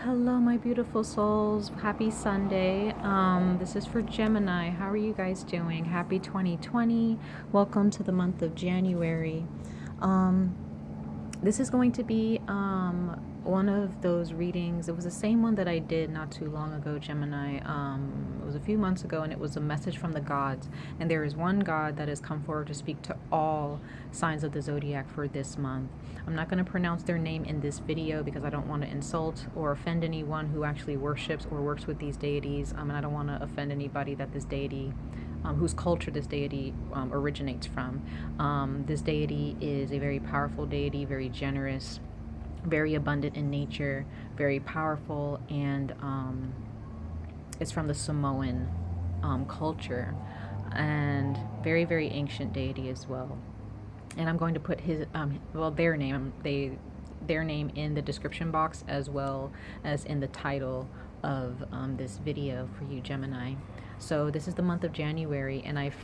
Hello, my beautiful souls. Happy Sunday. This is for Gemini. How are you guys doing? Happy 2020. Welcome to the month of January. Um, this is going to be one of those readings. It was the same one that I did not too long ago, Gemini. It was a few months ago, and it was a message from the gods. And there is one god that has come forward to speak to all signs of the zodiac for this month. I'm not going to pronounce their name in this video because I don't want to insult or offend anyone who actually worships or works with these deities. And I don't want to offend anybody that this deity whose culture this deity originates from. This deity is a very powerful deity, very generous, very abundant in nature, very powerful, and it's from the Samoan culture, and very, very ancient deity as well. And I'm going to put his their name in the description box, as well as in the title of this video for you, Gemini. So this is the month of January, and I've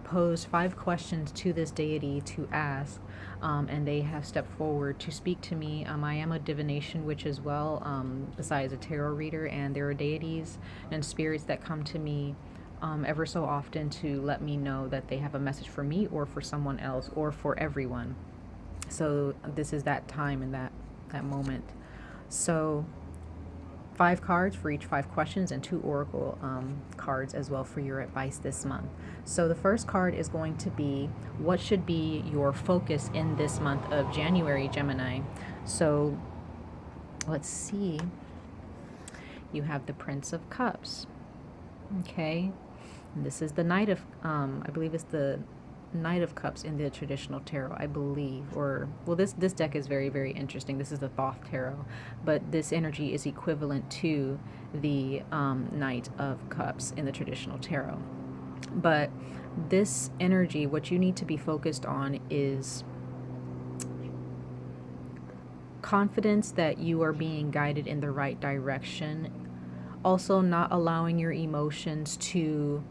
posed 5 questions to this deity to ask, and they have stepped forward to speak to me. I am a divination witch as well, besides a tarot reader, and there are deities and spirits that come to me ever so often to let me know that they have a message for me or for someone else or for everyone. So this is that time and that moment. So 5 cards for each 5 questions, and 2 oracle cards as well for your advice this month. So the first card is going to be, what should be your focus in this month of January, Gemini? So let's see. You have the Prince of Cups. Okay. And this is the Knight of, I believe it's the Knight of Cups in the traditional tarot, I believe. Or, well, this deck is very, very interesting. This is the Thoth Tarot, but this energy is equivalent to the Knight of Cups in the traditional tarot. But this energy, what you need to be focused on is confidence that you are being guided in the right direction. Also, not allowing your emotions to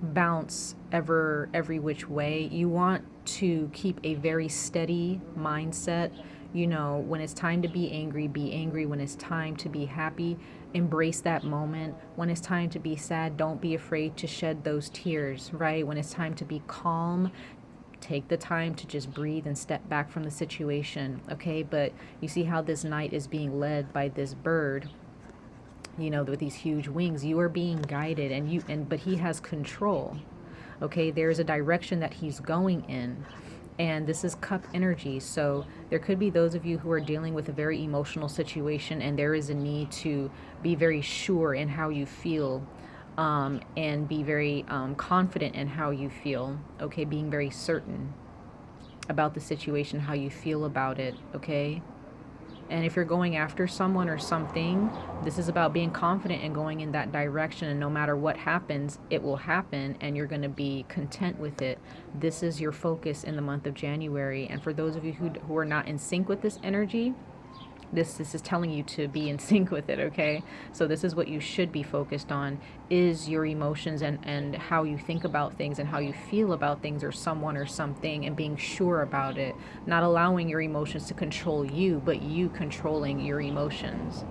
bounce every which way. You want to keep a very steady mindset. You know, when it's time to be angry, be angry. When it's time to be happy, embrace that moment. When it's time to be sad, don't be afraid to shed those tears, right? When it's time to be calm, take the time to just breathe and step back from the situation, okay? But you see how this knight is being led by this bird, you know, with these huge wings. You are being guided, but he has control. Okay, there's a direction that he's going in, and this is cup energy. So there could be those of you who are dealing with a very emotional situation, and there is a need to be very sure in how you feel, and be very confident in how you feel. Okay, being very certain about the situation, how you feel about it. Okay. And if you're going after someone or something, this is about being confident and going in that direction. And no matter what happens, it will happen, and you're going to be content with it. This is your focus in the month of January. And for those of you who are not in sync with this energy, this is telling you to be in sync with it, okay? So this is what you should be focused on, is your emotions and how you think about things and how you feel about things or someone or something, and being sure about it. Not allowing your emotions to control you, but you controlling your emotions.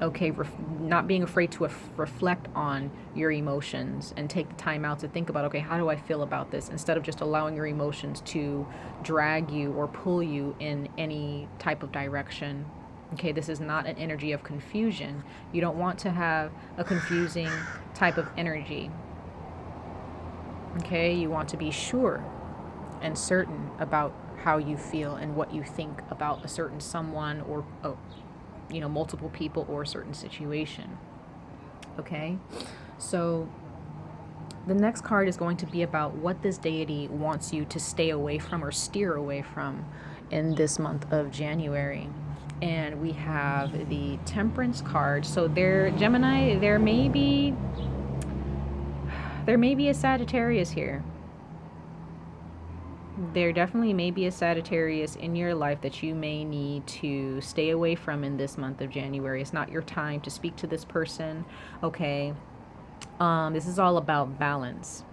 Okay, not being afraid to reflect on your emotions and take the time out to think about, okay, how do I feel about this? Instead of just allowing your emotions to drag you or pull you in any type of direction. Okay, this is not an energy of confusion. You don't want to have a confusing type of energy. Okay, you want to be sure and certain about how you feel and what you think about a certain someone or multiple people or a certain situation. Okay, so the next card is going to be about what this deity wants you to stay away from or steer away from in this month of January. And we have the Temperance card. So Gemini, there may be a Sagittarius here. There definitely may be a Sagittarius in your life that you may need to stay away from in this month of January. It's not your time to speak to this person, okay? This is all about balance.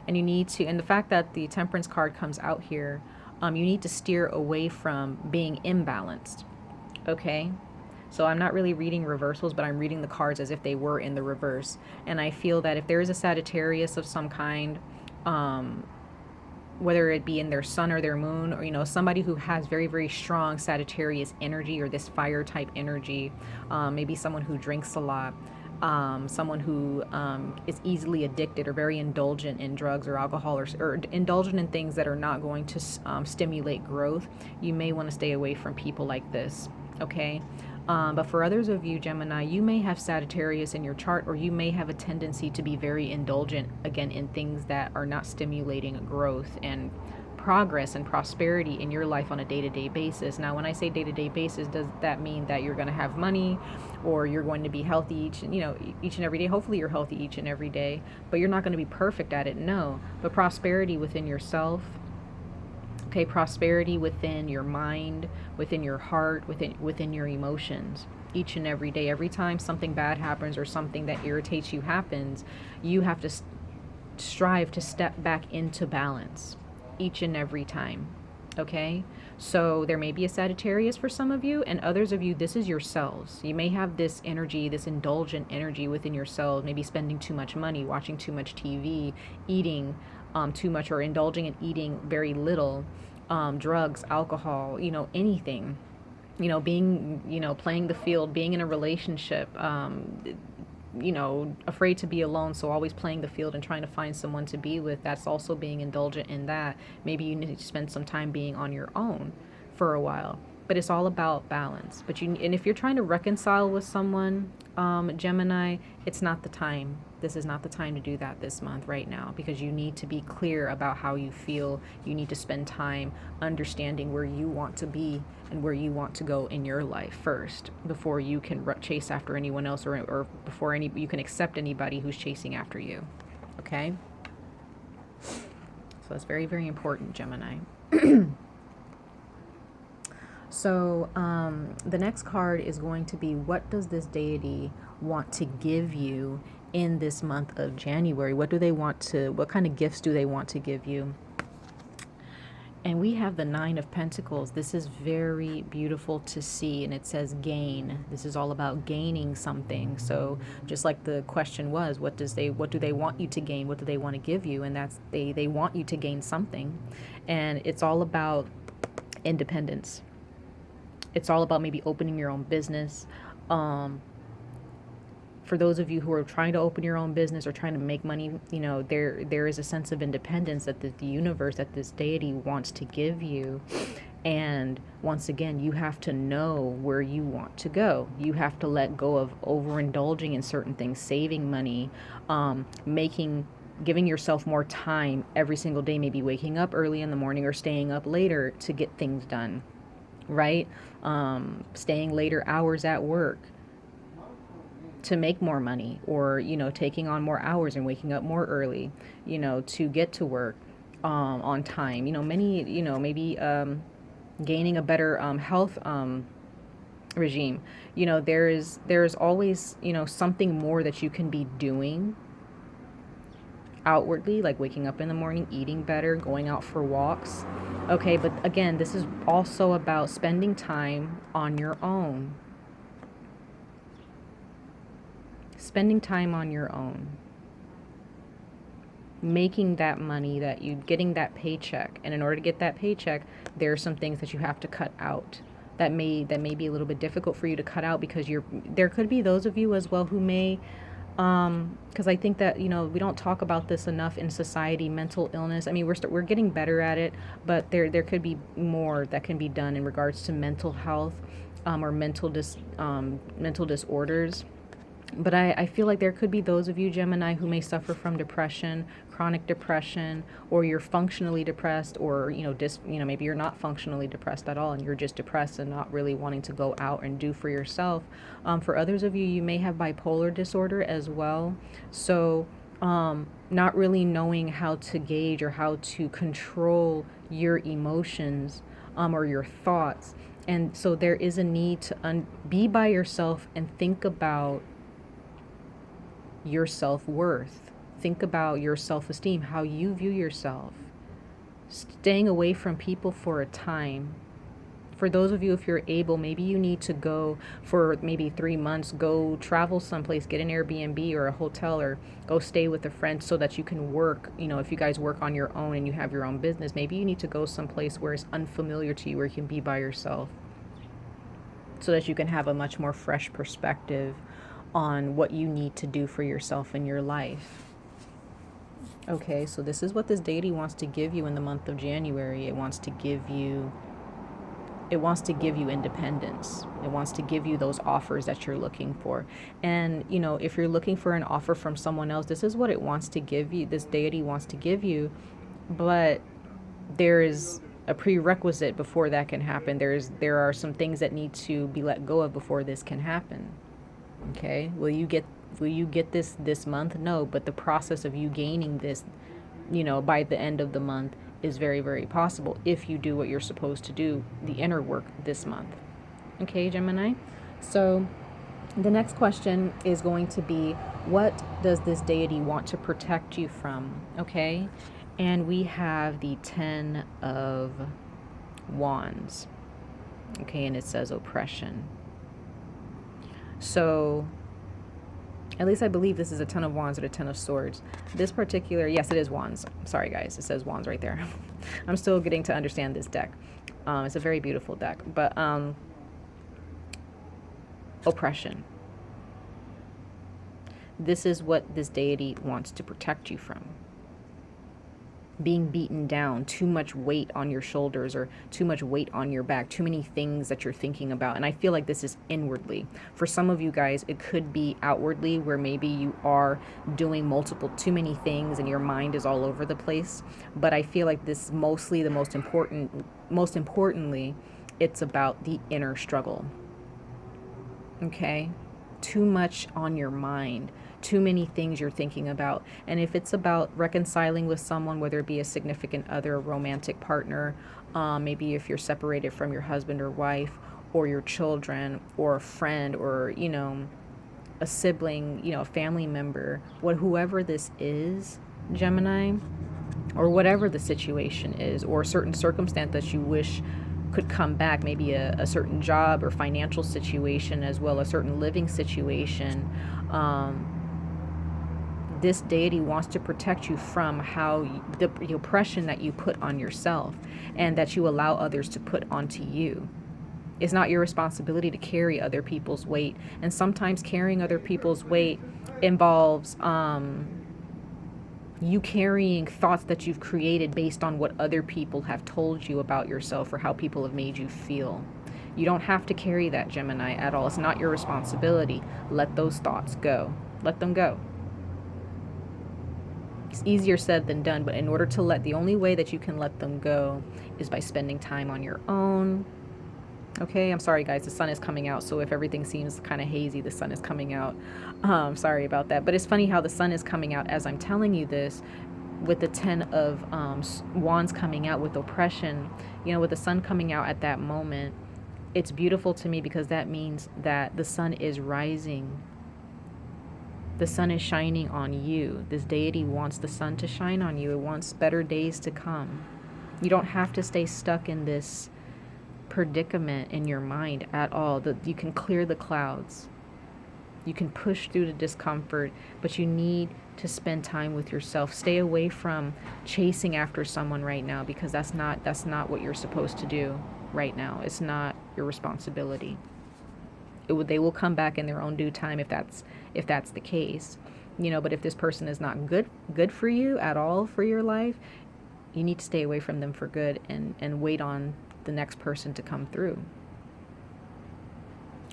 And you need to, and the fact that the Temperance card comes out here, you need to steer away from being imbalanced, okay? So I'm not really reading reversals, but I'm reading the cards as if they were in the reverse. And I feel that if there is a Sagittarius of some kind, whether it be in their sun or their moon, or, you know, somebody who has very, very strong Sagittarius energy or this fire type energy, maybe someone who drinks a lot, someone who is easily addicted or very indulgent in drugs or alcohol, or indulgent in things that are not going to stimulate growth, you may want to stay away from people like this, okay? But for others of you, Gemini, you may have Sagittarius in your chart, or you may have a tendency to be very indulgent, again, in things that are not stimulating growth and progress and prosperity in your life on a day-to-day basis. Now, when I say day-to-day basis, does that mean that you're going to have money or you're going to be healthy each and every day? Hopefully you're healthy each and every day, but you're not going to be perfect at it, no. But prosperity within yourself, okay, prosperity within your mind, within your heart, within your emotions, each and every day. Every time something bad happens or something that irritates you happens, you have to strive to step back into balance each and every time, okay? So there may be a Sagittarius for some of you, and others of you, this is yourselves. You may have this energy, this indulgent energy within yourselves, maybe spending too much money, watching too much TV, eating too much, or indulging in eating very little, drugs, alcohol, you know, anything, you know, being, you know, playing the field, being in a relationship, you know, afraid to be alone, so always playing the field and trying to find someone to be with. That's also being indulgent in that. Maybe you need to spend some time being on your own for a while. But it's all about balance. And if you're trying to reconcile with someone, Gemini, it's not the time. This is not the time to do that this month right now, because you need to be clear about how you feel. You need to spend time understanding where you want to be and where you want to go in your life first, before you can chase after anyone else, or before you can accept anybody who's chasing after you. Okay? So that's very, very important, Gemini. So the next card is going to be, what does this deity want to give you in this month of January? What kind of gifts do they want to give you? And we have the Nine of Pentacles. This is very beautiful to see, and it says gain. This is all about gaining something. So just like the question was, what do they want you to gain? What do they want to give you? And that's they want you to gain something. And it's all about independence. It's all about maybe opening your own business. For those of you who are trying to open your own business or trying to make money, you know, there is a sense of independence that the universe, that this deity wants to give you. And once again, you have to know where you want to go. You have to let go of overindulging in certain things, saving money, giving yourself more time every single day, maybe waking up early in the morning or staying up later to get things done, right? Staying later hours at work to make more money, or, you know, taking on more hours and waking up more early, you know, to get to work on time. You know, maybe gaining a better health regime. You know, there's always, you know, something more that you can be doing outwardly, like waking up in the morning, eating better, going out for walks. Okay, but again, this is also about spending time on your own. Spending time on your own. Making that money, getting that paycheck. And in order to get that paycheck, there are some things that you have to cut out. That may be a little bit difficult for you to cut out, because there could be those of you as well who may, because I think that, you know, we don't talk about this enough in society, mental illness. I mean, we're getting better at it, but there could be more that can be done in regards to mental health, or mental disorders. But I feel like there could be those of you, Gemini, who may suffer from depression, chronic depression, or you're functionally depressed, or, you know, maybe you're not functionally depressed at all and you're just depressed and not really wanting to go out and do for yourself. For others of you, you may have bipolar disorder as well. So not really knowing how to gauge or how to control your emotions, or your thoughts. And so there is a need to be by yourself and think about your self-worth. Think about your self-esteem, how you view yourself. Staying away from people for a time, For those of you, if you're able, maybe you need to go for maybe 3 months, go travel someplace, get an Airbnb or a hotel, or go stay with a friend so that you can work. You know, if you guys work on your own and you have your own business, maybe you need to go someplace where it's unfamiliar to you, where you can be by yourself, so that you can have a much more fresh perspective on what you need to do for yourself in your life. Okay, so this is what this deity wants to give you in the month of January. It wants to give you independence. It wants to give you those offers that you're looking for. And, you know, if you're looking for an offer from someone else, this is what it wants to give you. This deity wants to give you, but there is a prerequisite before that can happen. There are some things that need to be let go of before this can happen. Okay? Will you get this month? No, but the process of you gaining this, you know, by the end of the month is very, very possible if you do what you're supposed to do, the inner work this month. Okay, Gemini? So the next question is going to be, what does this deity want to protect you from? Okay? And we have the 10 of Wands. Okay, and it says oppression. So at least I believe this is a 10 of Wands or a 10 of Swords. This particular, yes, it is Wands. Sorry, guys. It says Wands right there. I'm still getting to understand this deck. It's a very beautiful deck. But oppression. This is what this deity wants to protect you from. Being beaten down, too much weight on your shoulders or too much weight on your back, too many things that you're thinking about. And I feel like this is inwardly. For some of you guys, it could be outwardly, where maybe you are doing too many things and your mind is all over the place. But I feel like this most importantly, it's about the inner struggle. Okay? Too much on your mind. Too many things you're thinking about. And if it's about reconciling with someone, whether it be a significant other, a romantic partner, maybe if you're separated from your husband or wife, or your children, or a friend, or, you know, a sibling, you know, a family member, whoever this is, Gemini, or whatever the situation is, or a certain circumstance that you wish could come back, maybe a certain job or financial situation, as well as a certain living situation. This deity wants to protect you from the oppression that you put on yourself and that you allow others to put onto you. It's not your responsibility to carry other people's weight. And sometimes carrying other people's weight involves you carrying thoughts that you've created based on what other people have told you about yourself or how people have made you feel. You don't have to carry that, Gemini, at all. It's not your responsibility. Let those thoughts go. Let them go. It's easier said than done, but in order to the only way that you can let them go is by spending time on your own. Okay, I'm sorry, guys. The sun is coming out, so if everything seems kind of hazy, the sun is coming out. Sorry about that. But it's funny how the sun is coming out as I'm telling you this, with the 10 of Wands coming out with oppression. You know, with the sun coming out at that moment, it's beautiful to me because that means that the sun is rising. The sun is shining on you. This deity wants the sun to shine on you. It wants better days to come. You don't have to stay stuck in this predicament in your mind at all. You can clear the clouds. You can push through the discomfort, but you need to spend time with yourself. Stay away from chasing after someone right now, because that's not what you're supposed to do right now. It's not your responsibility. They will come back in their own due time if that's the case, you know. But if this person is not good for you at all for your life, you need to stay away from them for good and wait on the next person to come through.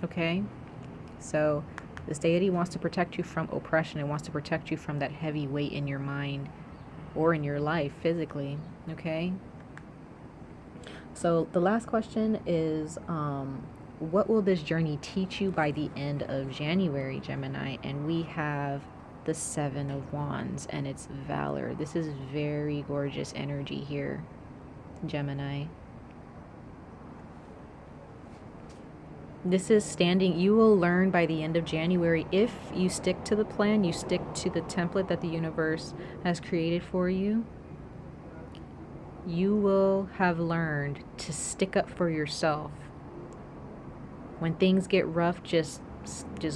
Okay, so this deity wants to protect you from oppression. It wants to protect you from that heavy weight in your mind or in your life physically. Okay, so the last question is, what will this journey teach you by the end of January, Gemini? And we have the 7 of Wands, and it's valor. This is very gorgeous energy here, Gemini. This is standing. You will learn by the end of January, if you stick to the plan, you stick to the template that the universe has created for you, You will have learned to stick up for yourself. When things get rough, just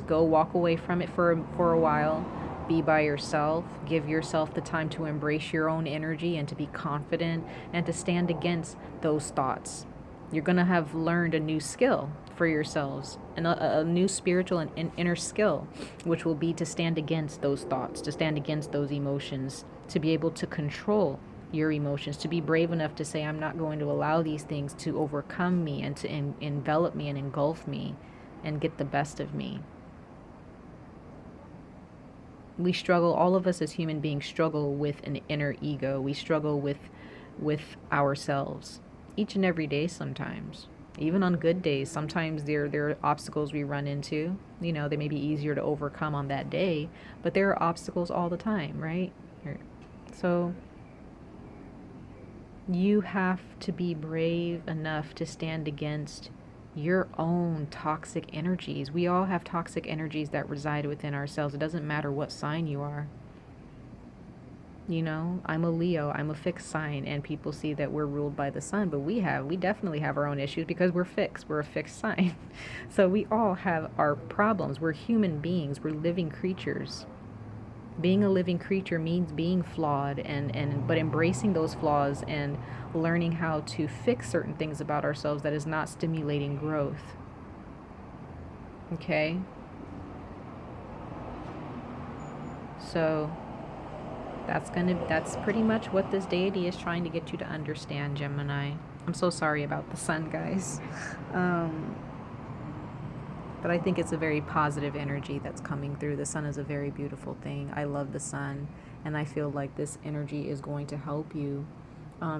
go walk away from it for a while. Be by yourself. Give yourself the time to embrace your own energy and to be confident and to stand against those thoughts. You're going to have learned a new skill for yourselves, and a new spiritual and inner skill, which will be to stand against those thoughts, to stand against those emotions, to be able to control your emotions, to be brave enough to say, I'm not going to allow these things to overcome me and to envelop me and engulf me and get the best of me. We struggle, all of us as human beings struggle with an inner ego. We struggle with ourselves each and every day sometimes. Even on good days, sometimes there are obstacles we run into. You know, they may be easier to overcome on that day, but there are obstacles all the time, right? So you have to be brave enough to stand against your own toxic energies. We all have toxic energies that reside within ourselves. It doesn't matter what sign you are. You know, I'm a Leo, I'm a fixed sign, and people see that we're ruled by the sun, but we definitely have our own issues because we're fixed. We're a fixed sign. So we all have our problems. We're human beings. We're living creatures. Being a living creature means being flawed, but embracing those flaws and learning how to fix certain things about ourselves that is not stimulating growth. Okay? So that's pretty much what this deity is trying to get you to understand, Gemini. I'm so sorry about the sun, guys. But I think it's a very positive energy that's coming through. The sun is a very beautiful thing. I love the sun, and I feel like this energy is going to help you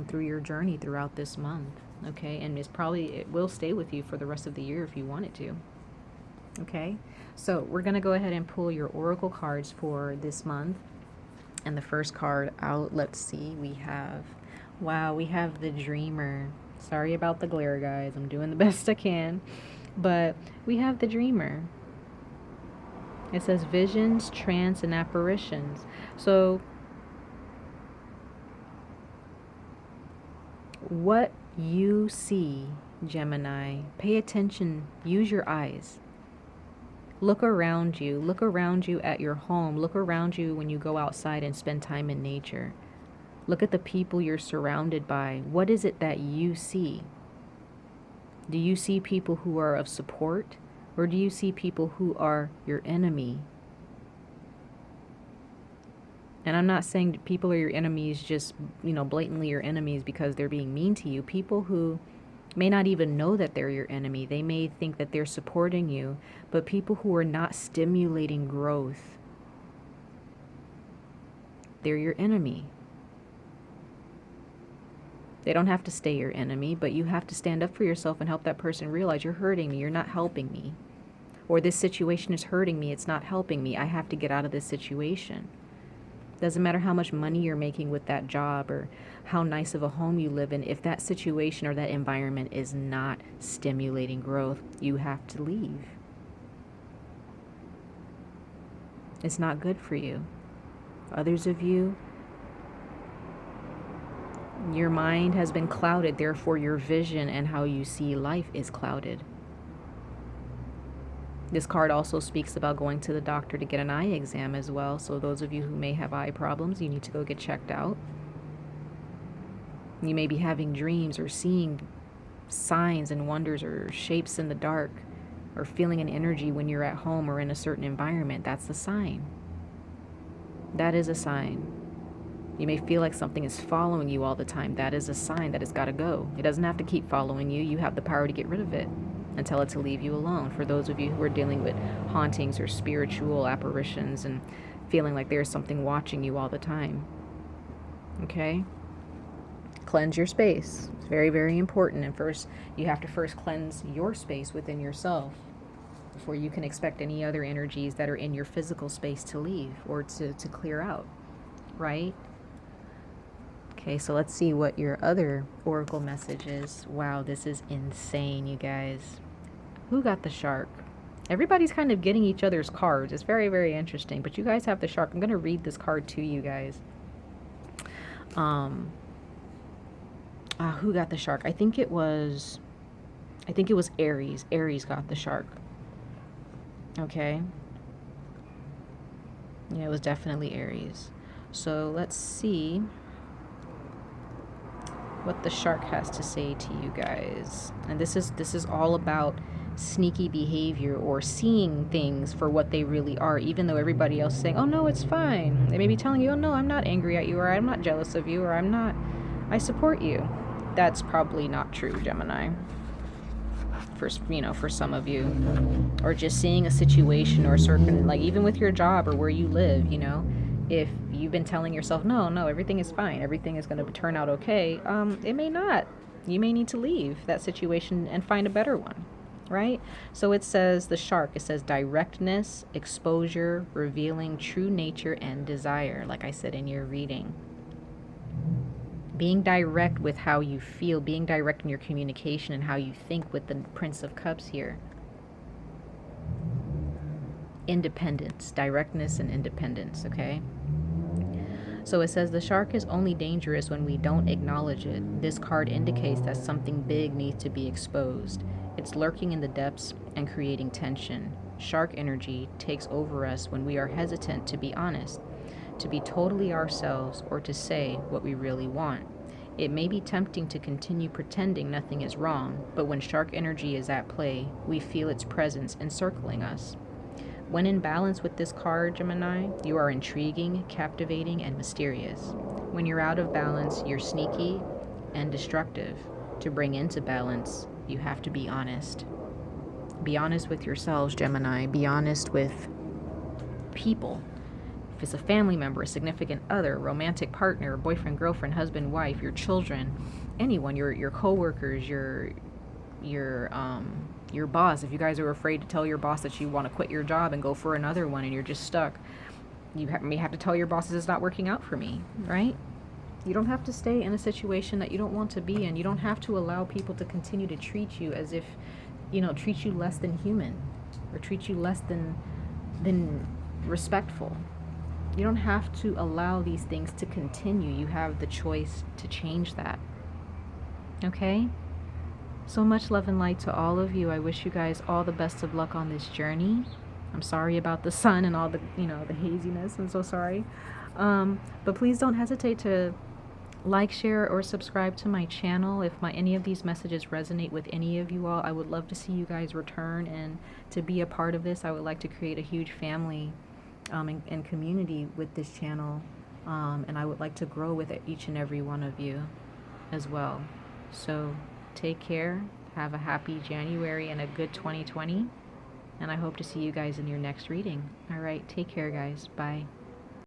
through your journey throughout this month. Okay, and it will stay with you for the rest of the year if you want it to. Okay, so we're gonna go ahead and pull your oracle cards for this month. And the first card out, let's see, we have the Dreamer. Sorry about the glare, guys. I'm doing the best I can. But we have the Dreamer. It says visions, trance, and apparitions. So what you see, Gemini, pay attention, use your eyes. Look around you at your home, look around you when you go outside and spend time in nature. Look at the people you're surrounded by. What is it that you see? Do you see people who are of support, or do you see people who are your enemy? And I'm not saying people are your enemies just, blatantly your enemies because they're being mean to you. People who may not even know that they're your enemy. They may think that they're supporting you, but people who are not stimulating growth, they're your enemy. They don't have to stay your enemy, but you have to stand up for yourself and help that person realize you're hurting me, you're not helping me. Or this situation is hurting me, it's not helping me. I have to get out of this situation. Doesn't matter how much money you're making with that job or how nice of a home you live in. If that situation or that environment is not stimulating growth, you have to leave. It's not good for you. Others of you, your mind has been clouded, therefore your vision and how you see life is clouded. This card also speaks about going to the doctor to get an eye exam as well. So those of you who may have eye problems, you need to go get checked out. You may be having dreams or seeing signs and wonders or shapes in the dark, or feeling an energy when you're at home or in a certain environment. That's a sign. That is a sign. You may feel like something is following you all the time. That is a sign that it's got to go. It doesn't have to keep following you. You have the power to get rid of it and tell it to leave you alone. For those of you who are dealing with hauntings or spiritual apparitions and feeling like there's something watching you all the time. Okay? Cleanse your space. It's very, very important. And first, you have to cleanse your space within yourself before you can expect any other energies that are in your physical space to leave or to clear out. Right? Okay, so let's see what your other oracle message is. Wow, this is insane, you guys. Who got the shark? Everybody's kind of getting each other's cards. It's very, very interesting. But you guys have the shark. I'm going to read this card to you guys. Who got the shark? I think it was Aries. Aries got the shark. Okay. Yeah, it was definitely Aries. So let's see what the shark has to say to you guys. And this is all about sneaky behavior, or seeing things for what they really are, even though everybody else is saying, oh no, it's fine. They may be telling you, oh no, I'm not angry at you, or I'm not jealous of you, or I support you. That's probably not true, Gemini. For some of you, or just seeing a situation or a certain, like even with your job or where you live, if you've been telling yourself, no, everything is fine, everything is going to turn out okay, it may not. You may need to leave that situation and find a better one, right? So it says the shark, it says directness, exposure, revealing true nature and desire, like I said in your reading. Being direct with how you feel, being direct in your communication and how you think with the Prince of Cups here. Independence, directness and independence, okay? So it says the shark is only dangerous when we don't acknowledge it. This card indicates that something big needs to be exposed. It's lurking in the depths and creating tension. Shark energy takes over us when we are hesitant to be honest, to be totally ourselves, or to say what we really want. It may be tempting to continue pretending nothing is wrong, but when shark energy is at play, we feel its presence encircling us. When in balance with this card, Gemini, you are intriguing, captivating, and mysterious. When you're out of balance, you're sneaky and destructive. To bring into balance, you have to be honest. Be honest with yourselves, Gemini. Be honest with people. If it's a family member, a significant other, romantic partner, boyfriend, girlfriend, husband, wife, your children, anyone, your coworkers, your boss. If you guys are afraid to tell your boss that you want to quit your job and go for another one and you're just stuck, you may have to tell your bosses it's not working out for me, right? You don't have to stay in a situation that you don't want to be in. You don't have to allow people to continue to treat you as if, treat you less than human, or treat you less than respectful. You don't have to allow these things to continue. You have the choice to change that. Okay? So much love and light to all of you. I wish you guys all the best of luck on this journey. I'm sorry about the sun and all the, the haziness. I'm so sorry. But please don't hesitate to like, share, or subscribe to my channel. If any of these messages resonate with any of you all, I would love to see you guys return and to be a part of this. I would like to create a huge family and community with this channel, and I would like to grow with each and every one of you as well. So take care, have a happy January and a good 2020, and I hope to see you guys in your next reading. All right, take care, guys. Bye.